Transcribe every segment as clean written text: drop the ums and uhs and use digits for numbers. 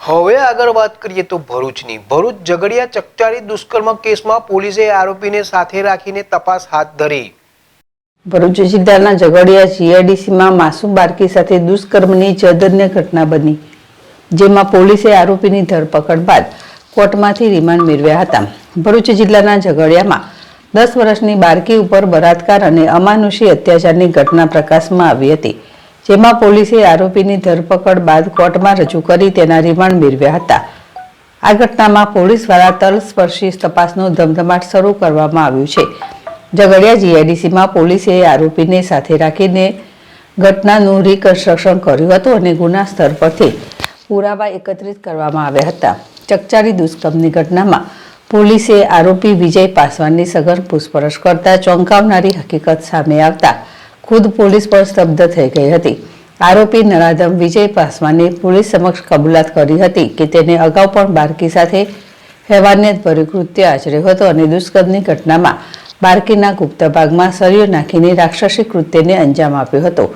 હવે આગળ વાત કરીએ તો ભરૂચની ભરૂચ ઝઘડિયા ચકચારી દુષ્કર્મ કેસમાં પોલીસે આરોપીને સાથે રાખીને તપાસ હાથ ધરી। ભરૂચ જિલ્લાના ઝઘડિયા જીઆઈડીસીમાં માસૂમ બાળકી સાથે દુષ્કર્મની જઘન્ય ઘટના બની, જેમાં પોલીસે આરોપીની ધરપકડ બાદ કોર્ટમાંથી રિમાન્ડ મેળવ્યા હતા। ભરૂચ જિલ્લાના ઝઘડિયામાં 10 વર્ષની બાળકી ઉપર બળાત્કાર અને અમાનુષી અત્યાચારની ઘટના પ્રકાશમાં આવી હતી, જેમાં પોલીસે આરોપીની ધરપકડ બાદ કોર્ટમાં રજૂ કરી તેના રિમાન્ડ મેળવ્યા હતા। આ ઘટનામાં પોલીસ દ્વારા તલસ્પર્શી તપાસનો ધમધમાટ શરૂ કરવામાં આવ્યું છે। ઝઘડિયા જીઆઈડીસીમાં પોલીસે આરોપીને સાથે રાખીને ઘટનાનું રિકન્સ્ટ્રક્શન કર્યું હતું અને ગુના સ્થળ પરથી પુરાવા એકત્રિત કરવામાં આવ્યા હતા। ચકચારી દુષ્કર્મની ઘટનામાં પોલીસે આરોપી વિજય પાસવાનની સઘન પૂછપરછ કરતા ચોંકાવનારી હકીકત સામે આવતા ખુદ પોલીસ પણ સ્તબ્ધ થઈ ગઈ હતી। આરોપી નરાધમ વિજય પાસવાને પોલીસ સમક્ષ કબૂલાત કરી હતી કે તેને અગાઉ પણ બાળકી સાથે હેવાનિયતભર્યું કૃત્ય આચર્યું હતું અને દુષ્કર્મની ઘટનામાં બાળકીના ગુપ્ત ભાગમાં સળિયો નાખીને રાક્ષસી કૃત્યને અંજામ આપ્યો હતો।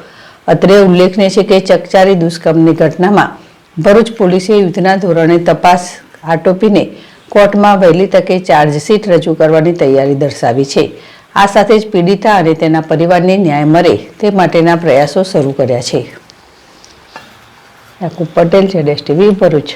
અત્રે ઉલ્લેખનીય છે કે ચકચારી દુષ્કર્મની ઘટનામાં ભરૂચ પોલીસે યુદ્ધના ધોરણે તપાસ આટોપીને કોર્ટમાં વહેલી તકે ચાર્જશીટ રજૂ કરવાની તૈયારી દર્શાવી છે। આ સાથે જ પીડિતા અને તેના પરિવારને ન્યાય મળે તે માટેના પ્રયાસો શરૂ કર્યા છે। યાકુબ પટેલ, ZSTV, ભરૂચ।